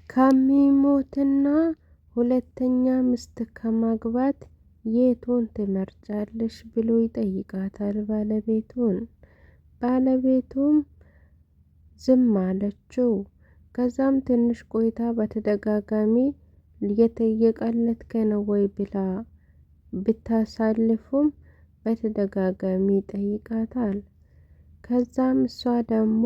ከሚሞትና ሁለተኛ ሚስት ከማግባት የቱን ትመርጫለሽ ብሎ ይጠይቃታል ባለቤቱን። ባለቤቱም ዝም አለችው። ከዛም ትንሽ ቆይታ በተደጋጋሚ እየጠየቀለት ነው ወይ ብላ ብታሳልፉም በተደጋጋሚ ይጠይቃታል። ከዛም እሷ ደግሞ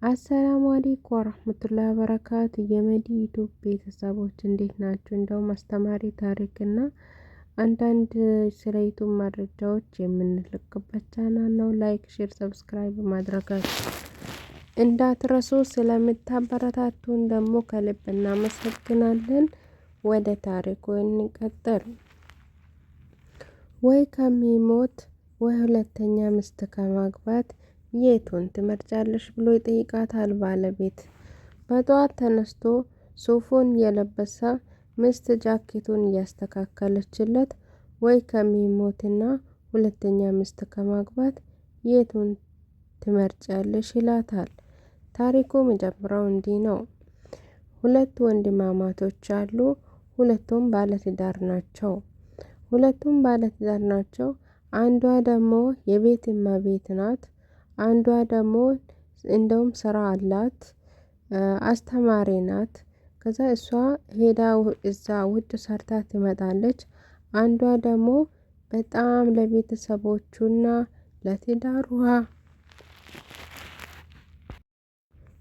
አሰላሙ አለይኩም ወራህመቱላሂ ወበረካቱ የመዲ ዩቲዩብ ቤተሰቦች እንዴት ናቸው? እንደውም አስተማሪ ታሪክና አንዳንድ ስለ ዩቲዩብ መረጃዎች የምንልክበት ቻናል ነው። ላይክ፣ ሼር፣ ሰብስክራይብ ማድረጋችሁ እንዳትረሱ። ስለምታበረታቱን ደግሞ ከልብ እናመሰግናለን። ወደ ታሪኩ እንቀጥል። ወይ ከሚሞት ወይ ሁለተኛ ሚስት ከማግባት የቱን ትመርጫለሽ ብሎ ይጠይቃታል ባለቤት። በጠዋት ተነስቶ ሱፉን የለበሰ ሚስት ጃኬቱን እያስተካከለችለት ወይ ከሚሞትና ሁለተኛ ሚስት ከማግባት የቱን ትመርጫለሽ ይላታል። ታሪኩ የሚጀምረው እንዲህ ነው። ሁለት ወንድማማቾች አሉ። ሁለቱም ባለትዳር ናቸው። አንዷ ደግሞ የቤት እመቤት ናት። አንዷ ደግሞ እንደውም ስራ አላት። አስተማሪ ናት። ከዛ እሷ ሄዳ እዛ ውጭ ሰርታ ትመጣለች። አንዷ ደግሞ በጣም ለቤተሰቦቹና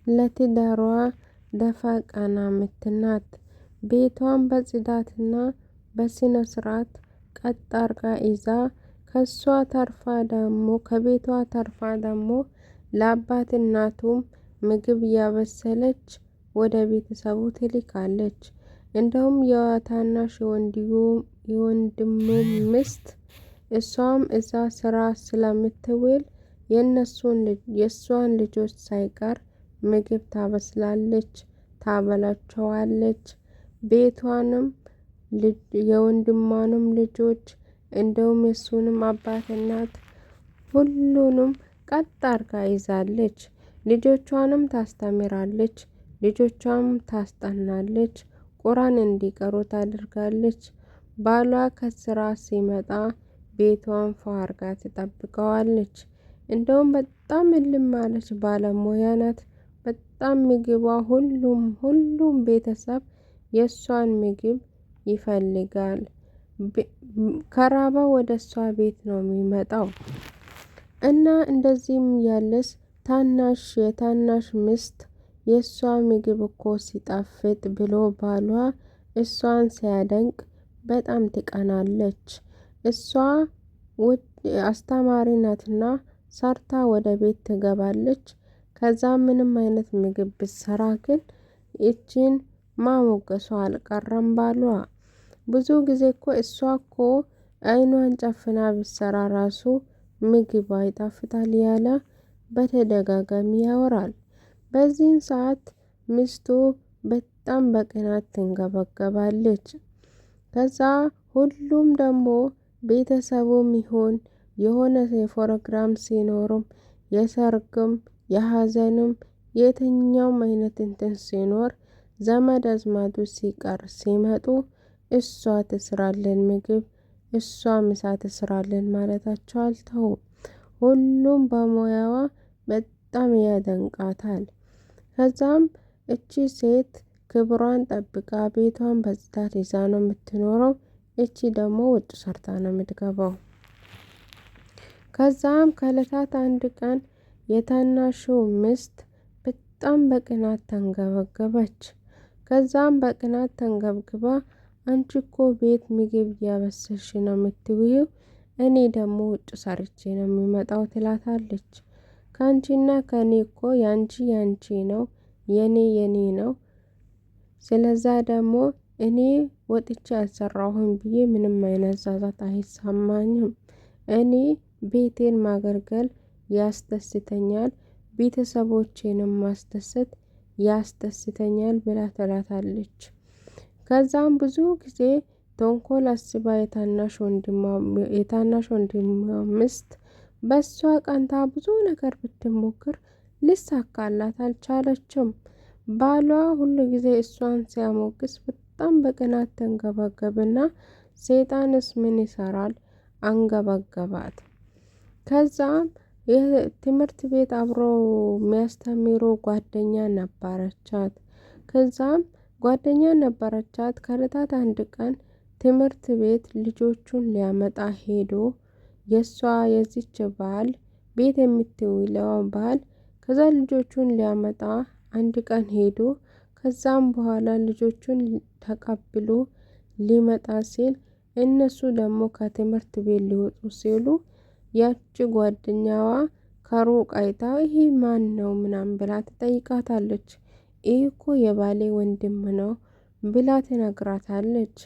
ለትዳሯ ደፋ ቀና የምትል ናት። ቤቷን በጽዳትና በስነ ስርዓት ቀጥ አርጋ ይዛ ከቤቷ ተርፋ ደግሞ ለአባት እናቱም ምግብ እያበሰለች ወደ ቤተሰቡ ትልካለች። እንደውም የታናሽ የወንድሙ ሚስት እሷም እዛ ስራ ስለምትውል የእሷን ልጆች ሳይቀር ምግብ ታበስላለች፣ ታበላቸዋለች። ቤቷንም የወንድሟንም ልጆች እንደውም የሱንም አባት እናት ሁሉንም ቀጥ አርጋ ይዛለች። ልጆቿንም ታስተምራለች፣ ልጆቿም ታስጠናለች፣ ቁርአን እንዲቀሩ ታደርጋለች። ባሏ ከስራ ሲመጣ ቤቷን ፏ አርጋ ትጠብቀዋለች። እንደውም በጣም እልም ያለች ባለሙያ ናት። በጣም ምግቧ ሁሉም ቤተሰብ የእሷን ምግብ ይፈልጋል። ከራበው ወደ እሷ ቤት ነው የሚመጣው። እና እንደዚህም ያለስ የታናሽ ሚስት የእሷ ምግብ እኮ ሲጣፍጥ ብሎ ባሏ እሷን ሲያደንቅ በጣም ትቀናለች። እሷ አስተማሪ ናትና ሰርታ ወደ ቤት ትገባለች። ከዛ ምንም አይነት ምግብ ብትሰራ ግን ይቺን ማሞገሷ አልቀረም ባሏ። ብዙ ጊዜ እኮ እሷ እኮ አይኗን ጨፍና ብትሰራ ራሱ ምግቧ ይጣፍጣል ያለ በተደጋጋሚ ያወራል። በዚህን ሰዓት ሚስቱ በጣም በቅናት ትንገበገባለች። ከዛ ሁሉም ደግሞ ቤተሰቡም ይሁን የሆነ የፕሮግራም ሲኖርም የሰርግም የሀዘንም የትኛውም አይነት እንትን ሲኖር ዘመድ አዝማዱ ሲቀር ሲመጡ እሷ ትስራለን ምግብ፣ እሷ ምሳ ትስራለን ማለታቸው አልተውም። ሁሉም በሙያዋ በጣም ያደንቃታል። ከዛም እቺ ሴት ክብሯን ጠብቃ ቤቷን በጽዳት ይዛ ነው የምትኖረው። እቺ ደግሞ ውጭ ሰርታ ነው የምትገባው። ከዛም ከእለታት አንድ ቀን የታናሹ ሚስት በጣም በቅናት ተንገበገበች። ከዛም በቅናት ተንገብግባ አንቺ እኮ ቤት ምግብ እያበሰልሽ ነው የምትውይው፣ እኔ ደግሞ ውጭ ሰርቼ ነው የሚመጣው ትላታለች። ከአንቺና ከእኔ እኮ ያንቺ ነው፣ የኔ ነው። ስለዛ ደግሞ እኔ ወጥቼ አልሰራሁም ብዬ ምንም አይነት ጸጸት አይሰማኝም። እኔ ቤቴን ማገልገል ያስደስተኛል፣ ቤተሰቦቼንም ማስደሰት ያስደስተኛል ብላ ትላታለች። ከዛም ብዙ ጊዜ ተንኮል አስባ የታናሽ ወንድሟ ሚስት በሷ ቀንታ ብዙ ነገር ብትሞክር ሊሳካላት አልቻለችም። ባሏ ሁሉ ጊዜ እሷን ሲያሞግስ በጣም በቅናት ተንገበገብና ሰይጣንስ ምን ይሰራል አንገበገባት። ከዛም የትምህርት ቤት አብሮ የሚያስተምሩ ጓደኛ ነበረቻት። ከዛም ጓደኛ ነበረቻት። ከዕለታት አንድ ቀን ትምህርት ቤት ልጆቹን ሊያመጣ ሄዶ የእሷ የዚች ባል ቤት የምትውለው ባል ከዛ ልጆቹን ሊያመጣ አንድ ቀን ሄዶ ከዛም በኋላ ልጆቹን ተቀብሎ ሊመጣ ሲል እነሱ ደግሞ ከትምህርት ቤት ሊወጡ ሲሉ ያቺ ጓደኛዋ ከሩቅ አይታ ይሄ ማን ነው ምናምን ብላ ትጠይቃታለች። ይህ እኮ የባሌ ወንድም ነው ብላ ትነግራታለች።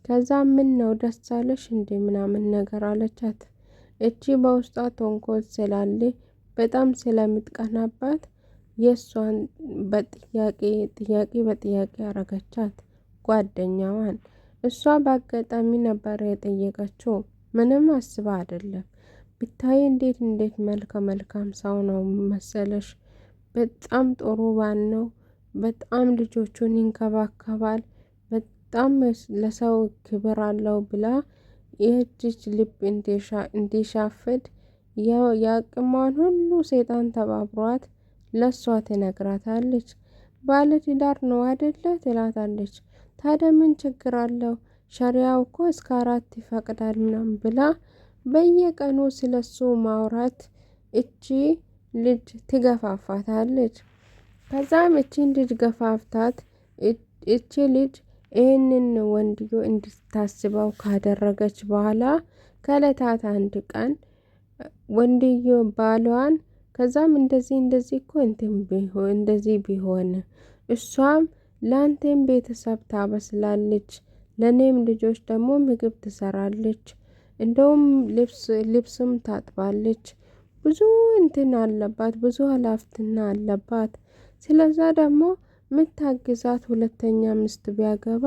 ከዛ ምን ነው ደስ አለሽ እንዴ ምናምን ነገር አለቻት። እቺ በውስጧ ተንኮል ስላለ በጣም ስለምትቀናባት የእሷን ጥያቄ በጥያቄ አረገቻት ጓደኛዋን። እሷ በአጋጣሚ ነበር የጠየቀችው፣ ምንም አስባ አይደለም። ብታይ እንዴት መልካም ሰው ነው መሰለሽ፣ በጣም ጥሩ ባል ነው፣ በጣም ልጆቹን ይንከባከባል፣ በጣም ለሰው ክብር አለው ብላ ይህች ልብ እንዲሻፍድ የአቅሟን ሁሉ ሰይጣን ተባብሯት ለሷ ትነግራታለች። ባለ ትዳር ነው አይደለ ትላታለች። ታዲያ ምን ችግር አለው? ሸሪያው እኮ እስከ 4 ይፈቅዳል ምናምን ብላ በየቀኑ ስለሱ ማውራት እቺ ልጅ ትገፋፋታለች። ከዛም እቺን ልጅ ገፋፍታት እቺ ልጅ ይህንን ወንድዮ እንድታስበው ካደረገች በኋላ ከዕለታት አንድ ቀን ወንድዮ ባሏን ከዛም እንደዚህ እኮ እንደዚህ ቢሆን እሷም ላንተም ቤተሰብ ታበስላለች፣ ለኔም ልጆች ደግሞ ምግብ ትሰራለች፣ እንደውም ልብስም ታጥባለች፣ ብዙ እንትን አለባት፣ ብዙ ኃላፊነት አለባት። ስለዛ ደግሞ ምታግዛት ሁለተኛ ሚስት ቢያገባ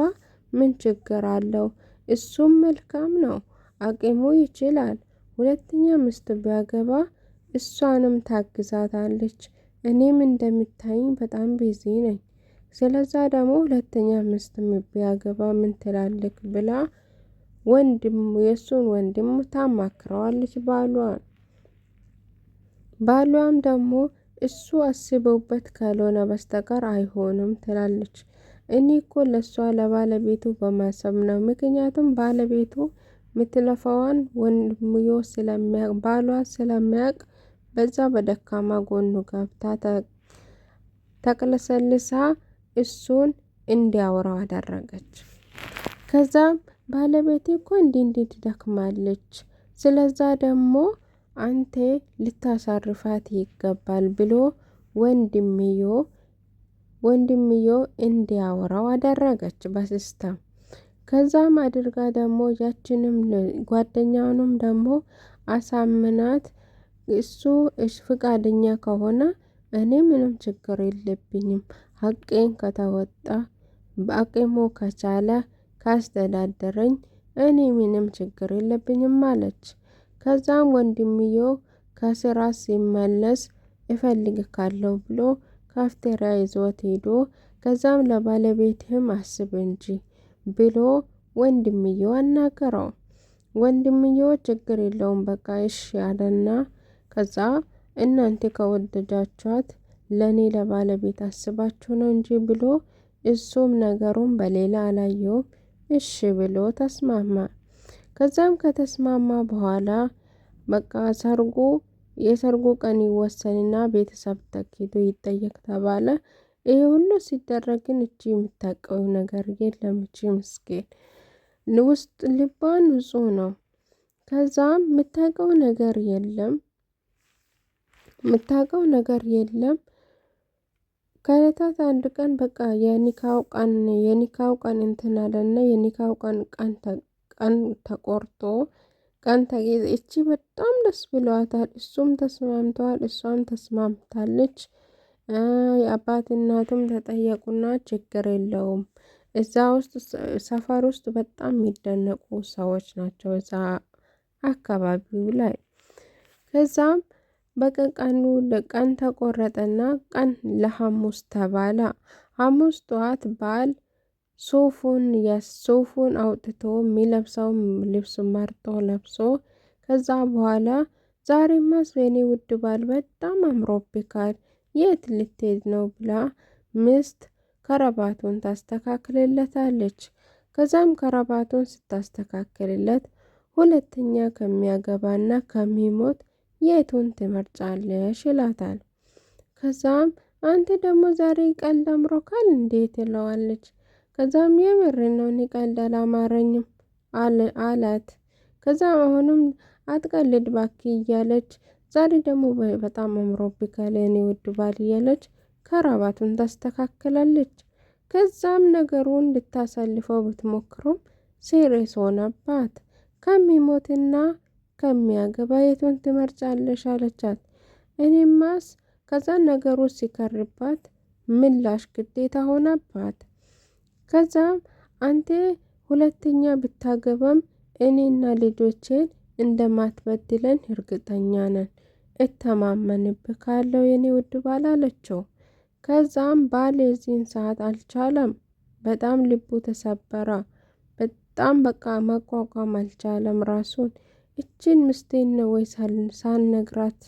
ምን ችግር አለው? እሱም መልካም ነው፣ አቅሙ ይችላል። ሁለተኛ ሚስት ቢያገባ እሷንም ታግዛታለች። እኔም እንደምታይኝ በጣም ቢዚ ነኝ። ስለዛ ደግሞ ሁለተኛ ሚስት ቢያገባ ምን ትላለክ ብላ የእሱን ወንድም ታማክረዋለች ባሏን። ባሏም ደግሞ እሱ አስበውበት ካልሆነ በስተቀር አይሆንም ትላለች። እኔ እኮ ለሷ ለባለቤቱ በማሰብ ነው። ምክንያቱም ባለቤቱ ምትለፋዋን ወንድምዮ ባሏ ስለሚያውቅ በዛ በደካማ ጎኑ ገብታ ተቅለሰልሳ እሱን እንዲያወራው አደረገች። ከዛም ባለቤቴ እኮ እንዲህ ትደክማለች፣ ስለዛ ደግሞ አንተ ልታሳርፋት ይገባል ብሎ ወንድምዮ እንዲያወራው አደረገች በሲስተም። ከዛም አድርጋ ደግሞ ያችንም ጓደኛውንም ደግሞ አሳምናት እሱ ፍቃደኛ ከሆነ እኔ ምንም ችግር የለብኝም፣ ሀቄን ከተወጣ በአቅሙ ከቻለ ካስተዳደረኝ እኔ ምንም ችግር የለብኝም አለች። ከዛም ወንድምዮ ከስራ ሲመለስ እፈልግካለሁ ብሎ ካፍቴሪያ ይዞት ሄዶ ከዛም ለባለቤትህም አስብ እንጂ ብሎ ወንድምዮ አናገረው። ወንድምዮ ችግር የለውም በቃ እሺ አለና ከዛ እናንተ ከወደዳችኋት ለኔ ለባለቤት አስባችሁ ነው እንጂ ብሎ እሱም ነገሩን በሌላ አላየውም። እሺ ብሎ ተስማማ። ከዛም ከተስማማ በኋላ በቃ የሰርጉ ቀን ይወሰንና ቤተሰብ ተኪዶ ይጠየቅ ተባለ። ይሄ ሁሉ ሲደረግ ግን እቺ የምታውቀው ነገር የለም። እቺ ምስኪን ውስጥ ልቧ ንጹህ ነው። ከዛም የምታውቀው ነገር የለም። ከዕለታት አንድ ቀን በቃ የኒካው ቀን እንትን አለና የኒካው ቀን ተቆርጦ እቺ በጣም ደስ ብሏታል። እሱም ተስማምተዋል፣ እሷም ተስማምታለች። የአባት እናቱም ተጠየቁና ችግር የለውም እዛ ውስጥ ሰፈር ውስጥ በጣም የሚደነቁ ሰዎች ናቸው እዛ አካባቢው ላይ። ከዛም በቃ ቀን ተቆረጠና ቀን ለሐሙስ ተባለ። ሐሙስ ጠዋት ባል ሱፉን አውጥቶ የሚለብሰው ልብስ መርጦ ለብሶ ከዛ በኋላ ዛሬማስ የኔ ውድ ባል በጣም አምሮብካል፣ የት ልትሄድ ነው ብላ ሚስት ከረባቱን ታስተካክልለታለች። ከዛም ከረባቱን ስታስተካክልለት ሁለተኛ ከሚያገባና ከሚሞት የቱን ትመርጫለሽ ይላታል። ከዛም አንተ ደግሞ ዛሬ ቀልድ አምሮካል እንዴት ትለዋለች። ከዛም የምር ነው እኔ ቀልድ አላማረኝም አላት። ከዛም አሁንም አትቀልድ ባኪ እያለች ዛሬ ደግሞ በጣም አምሮብካል የኔ ውድ ባል እያለች ከረባቱን ታስተካክላለች። ከዛም ነገሩን ልታሳልፈው ብትሞክሩም ሲሪየስ ሆነባት። ከሚሞትና ከሚያገባ የቱን ትመርጫለሽ አለቻት። እኔማስ ከዛ ነገሩ ሲከርባት ምላሽ ግዴታ ሆነባት። ከዛም አንተ ሁለተኛ ብታገባም እኔና ልጆቼን እንደማትበድለን እርግጠኛ ነን፣ እተማመንብካለሁ የኔ ውድ ባል አለችው። ከዛም ባል የዚህን ሰዓት አልቻለም። በጣም ልቡ ተሰበረ። በጣም በቃ መቋቋም አልቻለም ራሱን። እችን ምስቴን ነው ወይ ሳልነግራት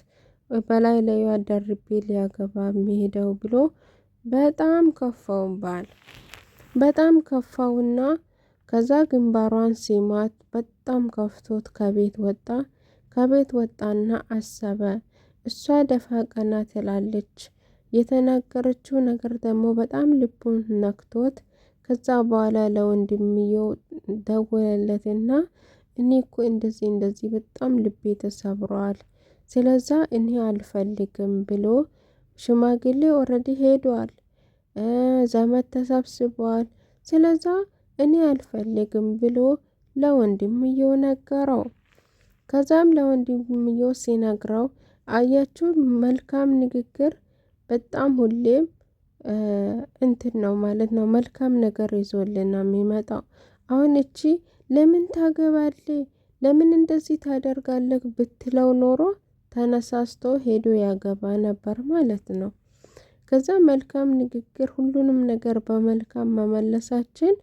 በላይ ላይዋ ደርቤ ሊያገባ የሚሄደው ብሎ በጣም ከፋው ባል። በጣም ከፋውና ከዛ ግንባሯን ሲማት በጣም ከፍቶት ከቤት ወጣ። ከቤት ወጣና አሰበ። እሷ ደፋ ቀና ትላለች። የተናገረችው ነገር ደግሞ በጣም ልቡን ነክቶት ከዛ በኋላ ለወንድምየው ደወለለትና እኔ እኮ እንደዚህ በጣም ልቤ ተሰብሯል፣ ስለዛ እኔ አልፈልግም ብሎ ሽማግሌ ኦልሬዲ ሄዷል። ዘመድ ተሰብስቧል። ስለዛ እኔ አልፈልግም ብሎ ለወንድምየው ነገረው። ከዛም ለወንድምየው ሲነግረው አያችሁ መልካም ንግግር በጣም ሁሌም እንትን ነው ማለት ነው፣ መልካም ነገር ይዞልና የሚመጣው። አሁን እቺ ለምን ታገባለህ፣ ለምን እንደዚህ ታደርጋለህ ብትለው ኖሮ ተነሳስቶ ሄዶ ያገባ ነበር ማለት ነው። ከዛ መልካም ንግግር ሁሉንም ነገር በመልካም መመለሳችን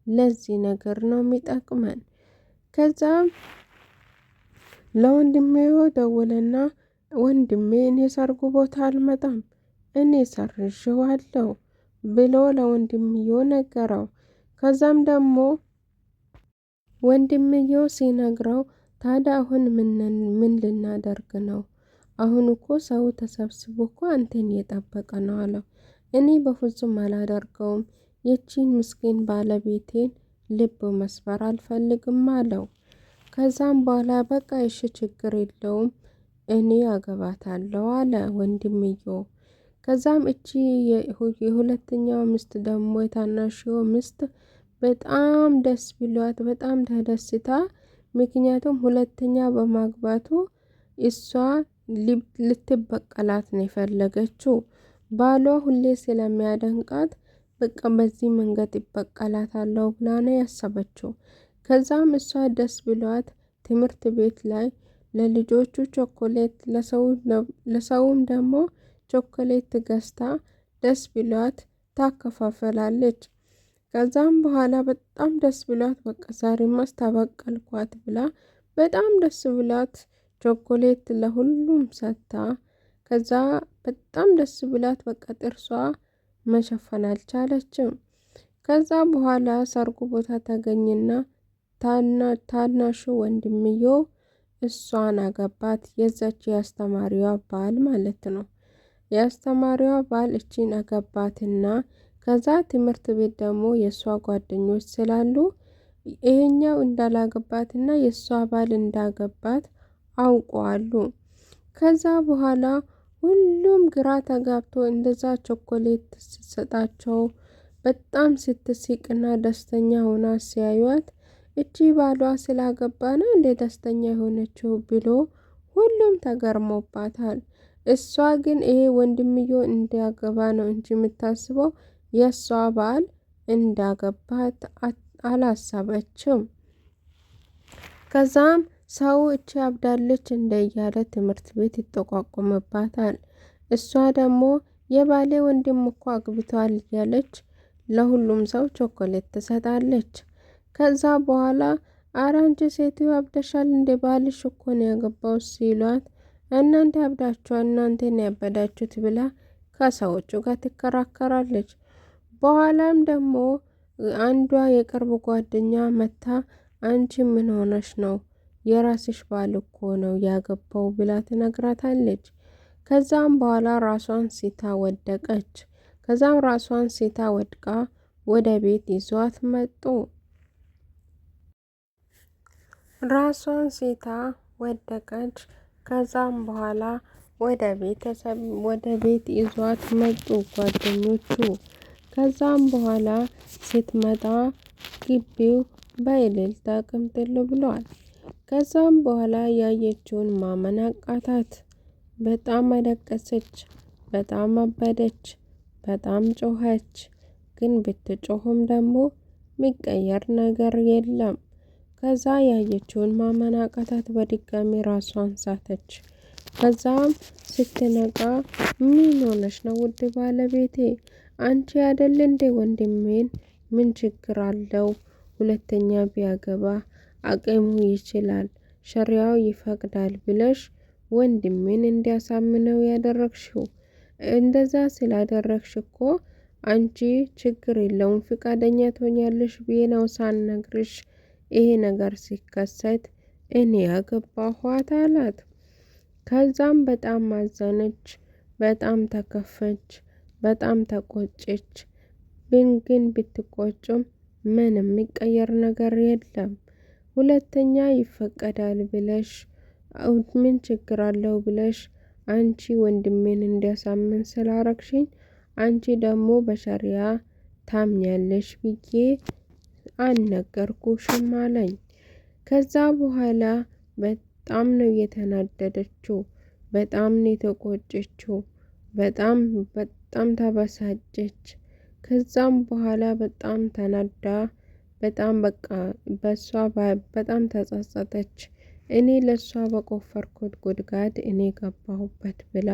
ለዚህ ነገር ነው የሚጠቅመን። ከዛም ለወንድሜው ደወለና ወንድሜ እኔ ሰርጉ ቦታ አልመጣም እኔ ሰርዤዋለሁ ብሎ ለወንድምየው ነገረው። ከዛም ደግሞ ወንድምየው ሲነግረው ታዲያ አሁን ምን ልናደርግ ነው? አሁን እኮ ሰው ተሰብስቦ እኮ አንተን እየጠበቀ ነው አለው። እኔ በፍጹም አላደርገውም፣ የቺን ምስኪን ባለቤቴን ልብ መስበር አልፈልግም አለው። ከዛም በኋላ በቃ እሺ ችግር የለውም እኔ አገባታለሁ አለ ወንድምየው። ከዛም እቺ የሁለተኛው ምስት ደግሞ የታናሽው ምስት በጣም ደስ ብሏት በጣም ተደስታ፣ ምክንያቱም ሁለተኛ በማግባቱ እሷ ልትበቀላት ነው የፈለገችው። ባሏ ሁሌ ስለሚያደንቃት በቃ በዚህ መንገድ ይበቀላታለሁ ብላ ነው ያሰበችው። ከዛም እሷ ደስ ብሏት ትምህርት ቤት ላይ ለልጆቹ ቾኮሌት ለሰውም ደግሞ ቾኮሌት ገዝታ ደስ ብሏት ታከፋፈላለች። ከዛም በኋላ በጣም ደስ ብሏት በቃ ዛሬማስ ተበቀልኳት ብላ በጣም ደስ ብሏት ቾኮሌት ለሁሉም ሰጥታ፣ ከዛ በጣም ደስ ብሏት በቃ ጥርሷ መሸፈን አልቻለችም። ከዛ በኋላ ሰርጉ ቦታ ተገኝና ታናሹ ወንድምየው እሷን አገባት። የዛች የአስተማሪዋ ባል ማለት ነው። የአስተማሪዋ ባል እቺን አገባትና ከዛ ትምህርት ቤት ደግሞ የእሷ ጓደኞች ስላሉ ይሄኛው እንዳላገባትና የእሷ ባል እንዳገባት አውቀዋሉ። ከዛ በኋላ ሁሉም ግራ ተጋብቶ እንደዛ ቾኮሌት ስትሰጣቸው በጣም ስትስቅና ደስተኛ ሆና ሲያዩት እቺ ባሏ ስላገባ ነው እንደ ደስተኛ የሆነችው ብሎ ሁሉም ተገርሞባታል። እሷ ግን ይሄ ወንድምየው እንዲያገባ ነው እንጂ የምታስበው የእሷ ባል እንዳገባት አላሰበችም። ከዛም ሰው እቺ አብዳለች እንደ እያለ ትምህርት ቤት ይጠቋቁምባታል። እሷ ደግሞ የባሌ ወንድም እኮ አግብቷል እያለች ለሁሉም ሰው ቾኮሌት ትሰጣለች። ከዛ በኋላ ኧረ አንቺ ሴትዮ አብደሻል እንደ ባልሽ እኮ ነው ያገባው ሲሏት እናንተ አብዳችኋል እናንተን ያበዳችሁት ብላ ከሰዎቹ ጋር ትከራከራለች። በኋላም ደግሞ አንዷ የቅርብ ጓደኛ መታ አንቺ ምን ሆነሽ ነው የራስሽ ባል እኮ ነው ያገባው ብላ ትነግራታለች። ከዛም በኋላ ራሷን ስታ ወደቀች። ከዛም ራሷን ስታ ወድቃ ወደ ቤት ይዟት መጡ። ራሷን ስታ ወደቀች። ከዛም በኋላ ወደ ቤት ይዟት መጡ ጓደኞቹ። ከዛም በኋላ ስትመጣ ግቢው በእልልታ ቅምጥል ብሏል። ከዛም በኋላ ያየችውን ማመን አቃታት። በጣም አለቀሰች፣ በጣም አበደች፣ በጣም ጮኸች። ግን ብትጮህም ደግሞ የሚቀየር ነገር የለም። ከዛ ያየችውን ማመን አቃታት። በድጋሚ ራሷን ሳተች። ከዛም ስትነቃ ምን ሆነሽ ነው ውድ ባለቤቴ? አንቺ አይደል እንዴ ወንድሜን ምን ችግር አለው? ሁለተኛ ቢያገባ አቅሙ ይችላል፣ ሸሪያው ይፈቅዳል ብለሽ ወንድሜን እንዲያሳምነው ያደረግሽው። እንደዛ ስላደረግሽ እኮ አንቺ ችግር የለውም ፍቃደኛ ትሆኛለሽ ብዬ ነው ሳልነግርሽ ይሄ ነገር ሲከሰት እኔ ያገባኋት አላት። ከዛም በጣም አዘነች፣ በጣም ተከፈች፣ በጣም ተቆጨች። ግን ብትቆጭም ምንም የሚቀየር ነገር የለም። ሁለተኛ ይፈቀዳል ብለሽ ምን ችግር አለው ብለሽ አንቺ ወንድሜን እንዲያሳምን ስላረግሽኝ አንቺ ደግሞ በሸሪያ ታምኛለሽ ብዬ አልነገርኩሽም አለኝ። ከዛ በኋላ በጣም ነው የተናደደችው፣ በጣም ነው የተቆጨችው፣ በጣም ተበሳጨች። ከዛም በኋላ በጣም ተናዳ በጣም በቃ በሷ በጣም ተጸጸተች። እኔ ለሷ በቆፈርኩት ጉድጓድ እኔ ገባሁበት ብላ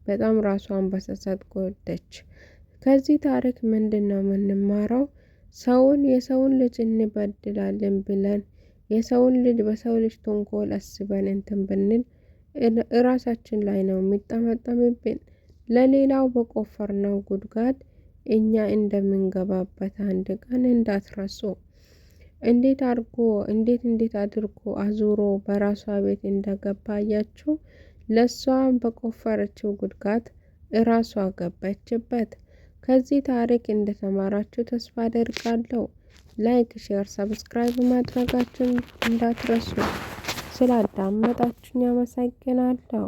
በጣም ራሷን በጸጸት ጎዳች። ከዚህ ታሪክ ምንድነው የምንማረው? የሰውን ልጅ እንበድላለን ብለን የሰውን ልጅ በሰው ልጅ ተንኮል አስበን እንትን ብንል እራሳችን ላይ ነው የሚጠመጠምብን። ለሌላው በቆፈርነው ጉድጓድ እኛ እንደምንገባበት አንድ ቀን እንዳትረሱ። እንዴት አድርጎ አዙሮ በራሷ ቤት እንደገባ አያችሁ። ለሷ በቆፈረችው ጉድጓድ እራሷ ገባችበት። ከዚህ ታሪክ እንደተማራችሁ ተስፋ አደርጋለሁ። ላይክ፣ ሼር፣ ሰብስክራይብ ማድረጋችሁን እንዳትረሱ። ስላዳመጣችሁኝ አመሰግናለሁ።